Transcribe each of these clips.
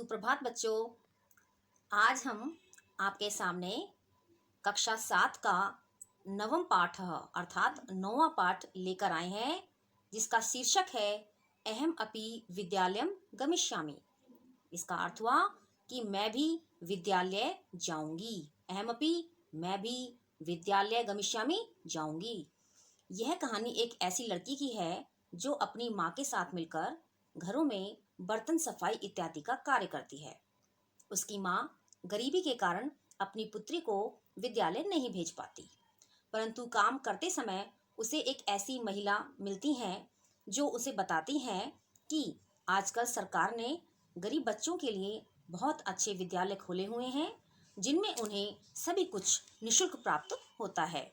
सुप्रभात बच्चों। आज हम आपके सामने कक्षा 7 का नवम पाठ अर्थात 9वां पाठ लेकर आए हैं, जिसका शीर्षक है अहम अपि विद्यालयम गमिष्यामि। इसका अर्थ हुआ कि मैं भी विद्यालय जाऊंगी। अहम अपि, मैं भी विद्यालय गमिष्यामि, जाऊंगी। यह कहानी एक ऐसी लड़की की है जो अपनी माँ के साथ मिलकर घरों में बर्तन सफाई इत्यादि का कार्य करती है। उसकी माँ गरीबी के कारण अपनी पुत्री को विद्यालय नहीं भेज पाती, परंतु काम करते समय उसे एक ऐसी महिला मिलती हैं जो उसे बताती हैं कि आजकल सरकार ने गरीब बच्चों के लिए बहुत अच्छे विद्यालय खोले हुए हैं, जिनमें उन्हें सभी कुछ निःशुल्क प्राप्त होता है।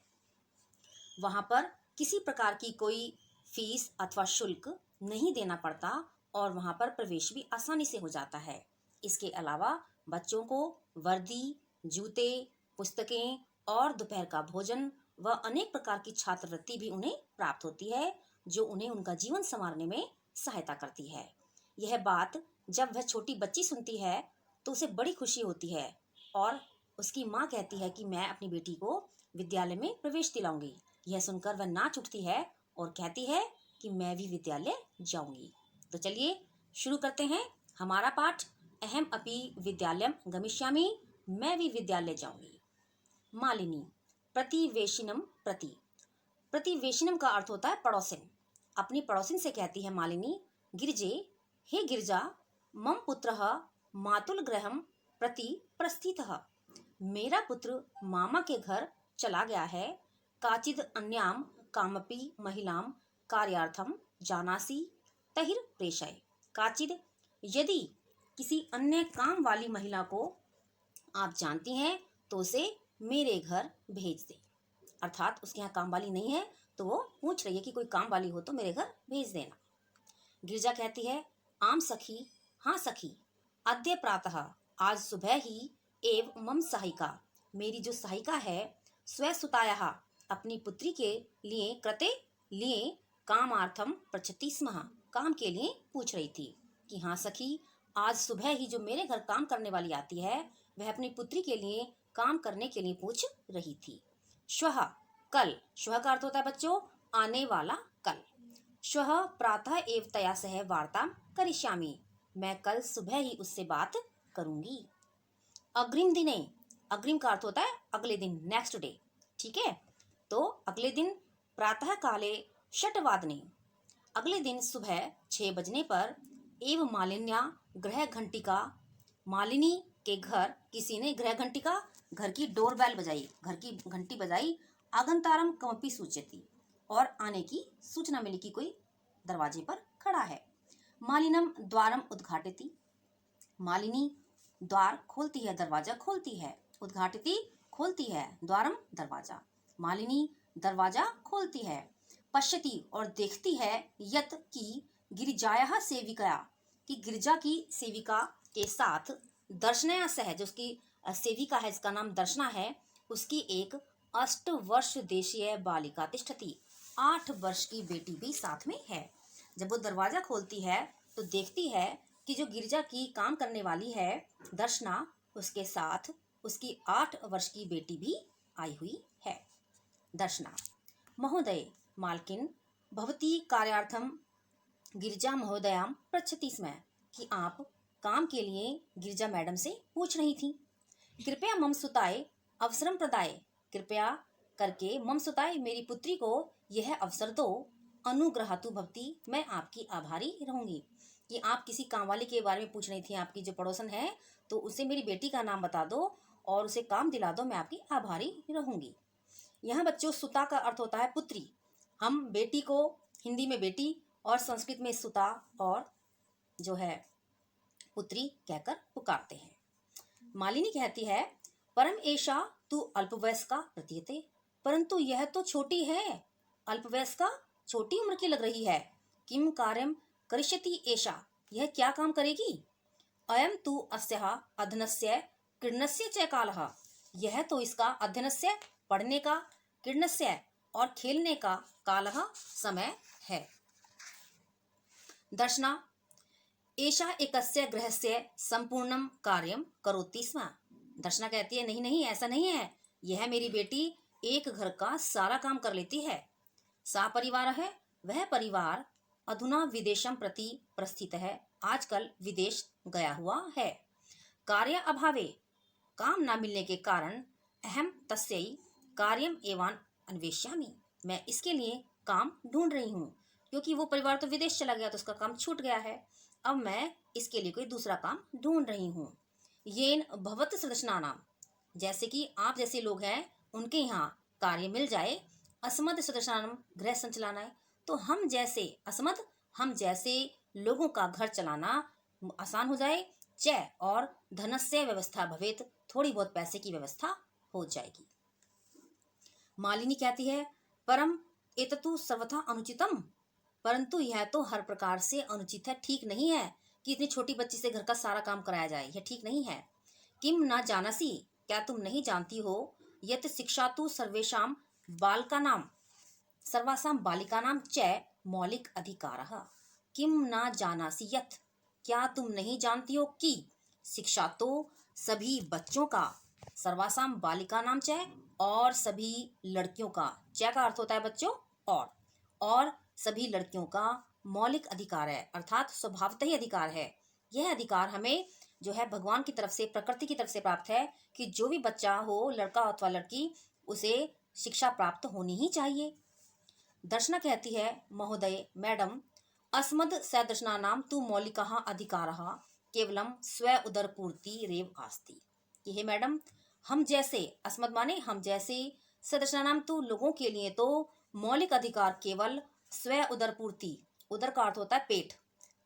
वहाँ पर किसी प्रकार की कोई फीस अथवा शुल्क नहीं देना पड़ता और वहाँ पर प्रवेश भी आसानी से हो जाता है। इसके अलावा बच्चों को वर्दी, जूते, पुस्तकें और दोपहर का भोजन व अनेक प्रकार की छात्रवृत्ति भी उन्हें प्राप्त होती है, जो उन्हें उनका जीवन संवारने में सहायता करती है। यह बात जब वह छोटी बच्ची सुनती है तो उसे बड़ी खुशी होती है और उसकी माँ कहती है कि मैं अपनी बेटी को विद्यालय में प्रवेश दिलाऊंगी। यह सुनकर वह नाच उठती है और कहती है कि मैं भी विद्यालय जाऊंगी। तो चलिए शुरू करते हैं हमारा पाठ अहम अपि विद्यालयम गमिष्यामि, मैं भी विद्यालय जाऊंगी। मालिनी प्रतिवेशिनम प्रति। प्रतिवेशिनम का अर्थ होता है पड़ोसिन। अपनी पड़ोसिन से कहती है मालिनी, गिरजे, हे गिरजा, मम पुत्रः मातुल गृहम प्रति प्रस्थितः। मेरा पुत्र मामा के घर चला गया है। काचिद अन्याम कामपि महिलाम कार्यार्थम जानासि तहिर प्रेषय। काचिद, यदि किसी अन्य काम वाली महिला को आप जानती हैं तो उसे मेरे घर भेज दे। अर्थात उसके यहाँ काम वाली नहीं है तो वो पूछ रही है कि कोई काम वाली हो तो मेरे घर भेज देना। गिरजा कहती है, आम सखी, हाँ सखी, अद्य प्रातः, आज सुबह ही, एव मम सहायिका, मेरी जो सहायिका है, स्वसुतायाः, अपनी पुत्री के लिए, कृते, लिए, कामार्थम पृच्छति स्म, काम के लिए पूछ रही थी कि हाँ सखी, आज सुबह ही जो मेरे घर काम करने वाली आती है वह अपनी पुत्री के लिए काम करने के लिए पूछ रही थी। श्वः, कल, श्वः का अर्थ होता है बच्चों आने वाला कल। श्वः प्रातः एव तया सह वार्तां करिष्यामि, मैं कल सुबह ही उससे बात करूंगी। अग्रिम दिने, अग्रिम का अर्थ होता है अगले दिन, नेक्स्ट डे। ठीक है, तो अगले दिन प्रातः काले षट्वादने, अगले दिन सुबह 6 बजने पर, एव मालिन्या गृह घंटिका, मालिनी के घर किसी ने गृह घंटिका, घर की डोरबेल बजाई, घर की घंटी बजाई, आगंतारम कमपि सूचयति, और आने की सूचना मिली कि कोई दरवाजे पर खड़ा है। मालिनम द्वारम उद्घाटयति, मालिनी द्वार खोलती है, दरवाजा खोलती है। उद्घाटयति खोलती है, द्वारम दरवाजा, मालिनी दरवाजा खोलती है। पश्यति और देखती है, यत की गिरिजाया सेविका, कि गिरजा की सेविका के साथ, दर्शनया सह, जो उसकी सेविका है जिसका नाम दर्शना है, उसकी एक 8 वर्ष देशीय बालिका तिष्ठति, 8 वर्ष की बेटी भी साथ में है। जब वो दरवाजा खोलती है तो देखती है कि जो गिरजा की काम करने वाली है दर्शना, उसके साथ उसकी 8 वर्ष की बेटी भी आई हुई है। दर्शना, महोदय, मालकिन, भवती कार्यार्थम गिरजा महोदयां पृच्छति स्म, कि आप काम के लिए गिरजा मैडम से पूछ रही थी। कृपया मम सुताय अवसरम प्रदाय, कृपया करके मम सुताय, मेरी पुत्री को यह अवसर दो। अनुग्रहातु भवती, मैं आपकी आभारी रहूंगी। कि आप किसी काम वाली के बारे में पूछ रही थी, आपकी जो पड़ोसन है, तो उसे मेरी बेटी का नाम बता दो और उसे काम दिला दो, मैं आपकी आभारी रहूंगी। यहाँ बच्चों सुता का अर्थ होता है पुत्री। हम बेटी को हिंदी में बेटी और संस्कृत में सुता और जो है पुत्री कहकर पुकारते हैं। मालिनी कहती है, परम एषा तू अल्पवयस्का प्रतीयते, परंतु यह तो छोटी है, अल्पवयस्का, छोटी उम्र की लग रही है। किम कार्यम करिष्यति एषा, यह क्या काम करेगी। अयम तु अस्याः अध्ययनस्य क्रीडनस्य च कालः, यह तो इसका अध्ययनस्य, पढ़ने का, क्रीडनस्य और खेलने का, कालः समय है। दर्शना, एषा एकस्य गृहस्य संपूर्णम कार्यम करोति स्म। दर्शना कहती है नहीं नहीं ऐसा नहीं है, यह मेरी बेटी एक घर का सारा काम कर लेती है। सा परिवार है, वह परिवार अधुना विदेशम प्रति प्रस्थित है, आजकल विदेश गया हुआ है। कार्य अभावे, काम ना मिलने के कारण, अहम तस्यै कार्यम एवं अन्वेष्यामि, मैं इसके लिए काम ढूंढ रही हूँ, क्योंकि वो परिवार तो विदेश चला गया तो उसका काम छूट गया है, अब मैं इसके लिए कोई दूसरा काम ढूंढ रही हूँ। येन भवत सदस्यनानाम, जैसे कि आप जैसे लोग हैं उनके यहाँ कार्य मिल जाए, असमद सदस्यनानाम गृह संचलाना, तो हम जैसे असमद, हम जैसे लोगों का घर चलाना आसान हो जाए। च और धनस्य व्यवस्था भवेत, थोड़ी बहुत पैसे की व्यवस्था हो जाएगी। मालिनी कहती है परम एततु सर्वथा अनुचितम, परंतु यह तो हर प्रकार से अनुचित है, ठीक नहीं है कि इतनी छोटी बच्ची से घर का सारा काम कराया जाए, यह ठीक नहीं है। किम ना जानसी, क्या तुम नहीं जानती हो, यत शिक्षा तो सर्वेषाम बालकानाम सर्वासाम बालिकानाम च मौलिक अधिकारः। किम ना जानासी यत, क्या तुम नहीं जानती हो कि शिक्षा तो सभी बच्चों का, सर्वासाम बालिकानाम च और सभी लड़कियों का, च का अर्थ होता है बच्चों और सभी लड़कियों का मौलिक अधिकार है, अर्थात स्वभावतः ही अधिकार है। यह अधिकार हमें जो है भगवान की तरफ से, प्रकृति की तरफ से प्राप्त है कि जो भी बच्चा हो, लड़का अथवा लड़की, उसे शिक्षा प्राप्त होनी ही चाहिए। दर्शना कहती है महोदय मैडम, अस्मद सदर्शनानाम तु मौलिकः अधिकारः केवलम स्व उदरपूर्ति रेव आस्ति, कि हे मैडम, हम जैसे, अस्मद माने हम जैसे, सदस्यनाम तो लोगों के लिए तो मौलिक अधिकार केवल स्व उदरपूर्ति, उदर का अर्थ होता है पेट,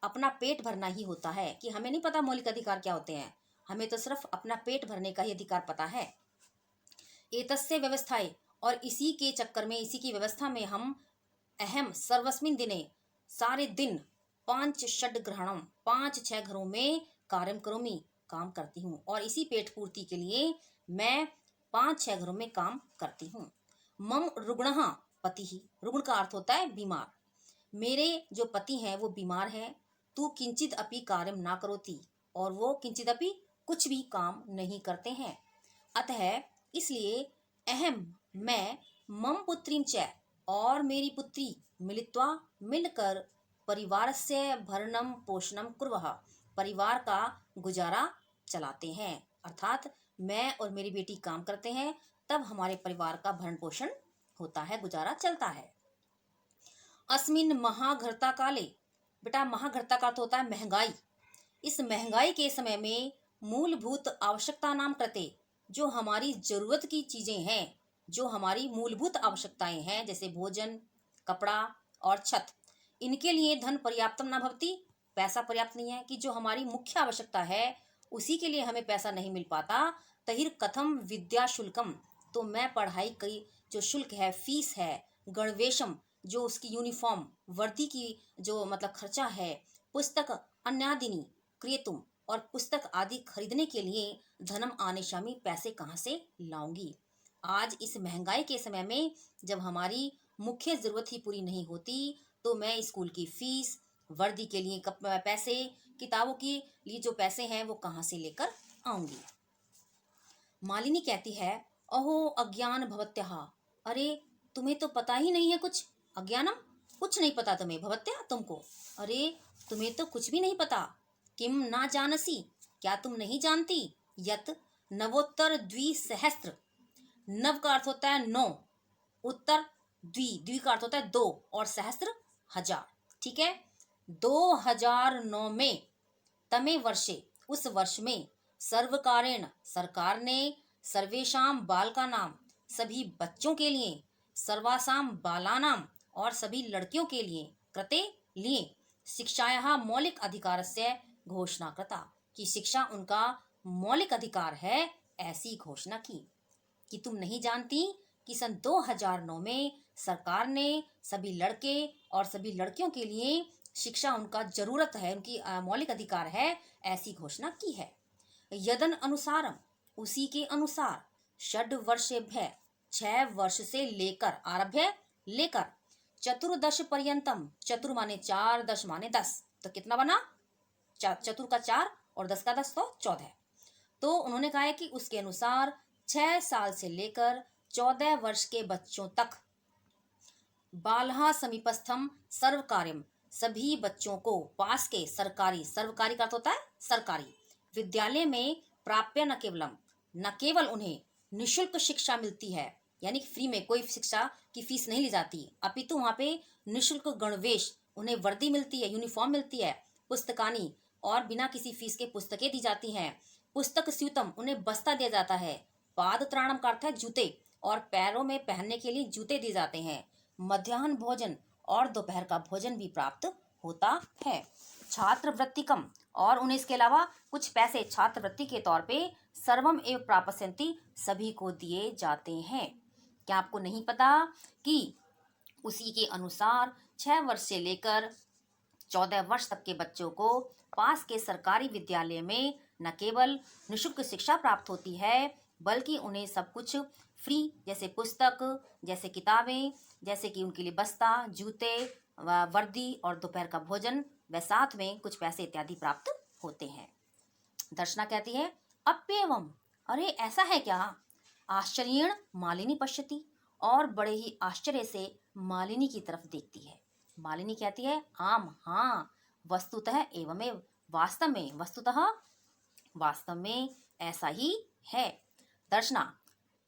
अपना पेट भरना ही होता है, कि हमें नहीं पता मौलिक अधिकार क्या होते हैं, हमें तो सिर्फ अपना पेट भरने का ही अधिकार पता है। एतस्य व्यवस्थाएं, और इसी के चक्कर में, इसी की व्यवस्था में हम अहम सर्वस्मिन दिने, सारे दिन, 5 ग्रहणम 5-6 घरों में कार्यम करोमि, काम करती हूँ, और इसी पेट पूर्ति के लिए मैं 5-6 घरों में काम करती हूँ। मम रुग्णः पति, रुग्ण का अर्थ होता है बीमार, मेरे जो पति हैं वो बीमार हैं। तू किंचित अपि कार्यम ना करोति, और वो किंचित अपि कुछ भी काम नहीं करते हैं। अतः इसलिए अहम मैं, मम पुत्रीम च, और मेरी पुत्री, मिलित्वा मिलकर, परिवार से भरणम पोषणम कुर्वः, परिवार का गुजारा चलाते हैं, अर्थात मैं और मेरी बेटी काम करते हैं, तब हमारे परिवार का भरण पोषण होता है, गुजारा चलता है। अस्मिन महाघरता काले, बेटा महाघरता का तो होता है महंगाई, इस महंगाई के समय में मूलभूत आवश्यकता नाम कृते, जो हमारी जरूरत की चीजें हैं, जो हमारी मूलभूत आवश्यकताएं हैं, जैसे भोजन, कपड़ा और छत, इनके लिए धन पर्याप्तम न भवति, पैसा पर्याप्त नहीं है, कि जो हमारी मुख्य आवश्यकता है उसी के लिए हमें पैसा नहीं मिल पाता। तहिर कथम विद्या शुल्कम, तो मैं पढ़ाई की जो शुल्क है, फीस है, गणवेशम, जो उसकी यूनिफॉर्म वर्दी की जो मतलब खर्चा है, पुस्तक अन्यादिनी क्रियतुम, और पुस्तक आदि खरीदने के लिए धनम आनेशामी, पैसे कहाँ से लाऊंगी। आज इस महंगाई के समय में जब हमारी मुख्य जरूरत ही पूरी नहीं होती, तो मैं स्कूल की फीस, वर्दी के लिए पैसे, किताबों के लिए जो पैसे हैं वो कहाँ से लेकर आऊंगी। मालिनी कहती है अहो अज्ञान भवत्यः, अरे तुम्हें तो पता ही नहीं है कुछ, अज्ञानम, कुछ नहीं पता तुम्हें, भवत्या तुमको, अरे तुम्हें तो कुछ भी नहीं पता। किम ना जानसी, क्या तुम नहीं जानती, यत नवोत्तर द्विसहस्त्र, नव का अर्थ होता है 9, उत्तर द्वि का अर्थ होता है 2, और सहस्त्र 1000, ठीक है। 2009 में, तमे वर्षे, उस वर्ष में, सर्वकारेण, सरकार ने, सर्वेशाम बालकानाम, सभी बच्चों के लिए, सर्वासाम बालानाम, और सभी लड़कियों के लिए, कृते लिए, शिक्षायाः मौलिक अधिकारस्य घोषणा कृता, कि शिक्षा उनका मौलिक अधिकार है, ऐसी घोषणा की। कि तुम नहीं जानती कि सन 2009 में सरकार ने सभी लड़के और सभी लड़कियों के लिए शिक्षा उनका जरूरत है, उनकी मौलिक अधिकार है, ऐसी घोषणा की है। यदन अनुसारम, उसी के अनुसार, 6 वर्षेभ्य, 6 वर्ष से लेकर, आरभ्य लेकर, चतुर्दश पर्यंतम, चतुर माने 4, दश माने 10, तो कितना बना चतुर का 4 और 10 का 10 तो 14। तो उन्होंने कहा है कि उसके अनुसार 6 साल से लेकर 14 वर्ष के बच्चों तक बालहा समीपस्थम सर्व कार्यम, सभी बच्चों को पास के सरकारी का अर्थ होता है सरकारी विद्यालय में प्राप्य न केवल उन्हें निशुल्क शिक्षा मिलती है, यानी फ्री में कोई शिक्षा की फीस नहीं ली जाती, अपितु वहाँ पे निशुल्क गणवेश, उन्हें वर्दी मिलती है, यूनिफॉर्म मिलती है, पुस्तकानी और बिना किसी फीस के पुस्तकें दी जाती हैं, पुस्तक स्यूतम, उन्हें बस्ता दिया जाता है, पाद त्राणम का अर्थ है जूते, और पैरों में पहनने के लिए जूते दिए जाते हैं, मध्याह्न भोजन और दोपहर का भोजन भी प्राप्त होता है, छात्रवृत्तिकम, और उन्हें इसके अलावा कुछ पैसे छात्रवृत्ति के तौर पे सर्वम एवं प्रापस्यन्ति, सभी को दिए जाते हैं। क्या आपको नहीं पता कि उसी के अनुसार 6 वर्ष से लेकर 14 वर्ष तक के बच्चों को पास के सरकारी विद्यालय में न केवल निःशुल्क शिक्षा प्राप्त होती है, बल्कि उन्हें सब कुछ फ्री, जैसे पुस्तक, जैसे किताबें, जैसे कि उनके लिए बस्ता, जूते, वर्दी और दोपहर का भोजन व साथ में कुछ पैसे इत्यादि प्राप्त होते हैं। दर्शना कहती है अप्येवम, अरे ऐसा है क्या, आश्चर्येण मालिनी पश्यति, और बड़े ही आश्चर्य से मालिनी की तरफ देखती है। मालिनी कहती है आम, हाँ, वस्तुतः एवमेव, वास्तव में ऐसा ही है। दर्शना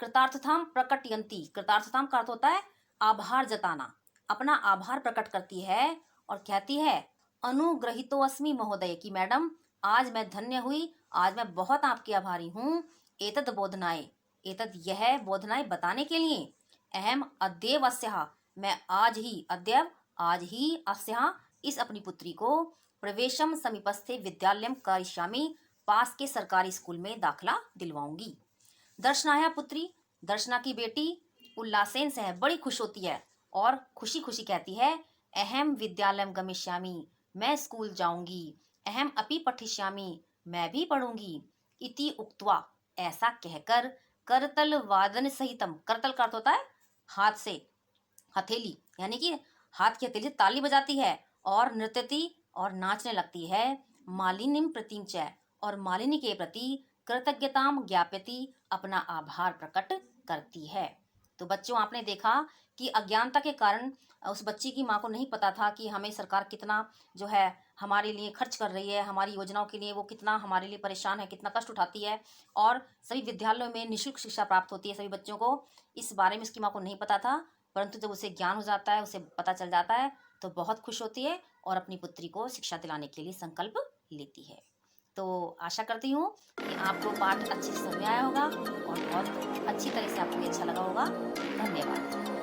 कृतार्थताम प्रकटयंती, कृतार्थताम का अर्थ होता है आभार जताना, अपना आभार प्रकट करती है और कहती है अनुग्रहितोऽस्मि महोदय, की मैडम आज मैं धन्य हुई, आज मैं बहुत आपकी आभारी हूँ, एतद बोधनाय, एतद यह बोधनाय बताने के लिए, अहम अद्येव अस्याः, मैं आज ही अस्याः इस अपनी पुत्री को प्रवेशम समीपस्थे विद्यालयम करिष्यामि, पास के सरकारी स्कूल में दाखला दिलवाऊंगी। दर्शनाया पुत्री, दर्शना की बेटी उल्लासेन से बड़ी खुश होती है और खुशी खुशी कहती है अहम विद्यालयम गमिष्यामि, मैं स्कूल जाऊंगी, अहम अपि पठिष्यामि, मैं भी पढ़ूंगी, इति उक्त्वा, ऐसा कहकर करतल वादन सहितम, करतल का अर्थ होता है हाथ से हथेली, यानी कि हाथ की हथेली से ताली बजाती है और नृत्यती और नाचने लगती है, मालिनीम प्रतिम च, और मालिनी के प्रति कृतज्ञताम ज्ञापयति, अपना आभार प्रकट करती है। तो बच्चों, आपने देखा कि अज्ञानता के कारण उस बच्ची की माँ को नहीं पता था कि हमें सरकार कितना जो है हमारे लिए खर्च कर रही है, हमारी योजनाओं के लिए वो कितना हमारे लिए परेशान है, कितना कष्ट उठाती है, और सभी विद्यालयों में निःशुल्क शिक्षा प्राप्त होती है सभी बच्चों को। इस बारे में उसकी माँ को नहीं पता था, परंतु जब उसे ज्ञान हो जाता है, उसे पता चल जाता है, तो बहुत खुश होती है और अपनी पुत्री को शिक्षा दिलाने के लिए संकल्प लेती है। तो आशा करती हूँ कि आपको पाठ अच्छे से समझ में आया होगा और बहुत अच्छी तरह से आपको अच्छा लगा होगा। धन्यवाद।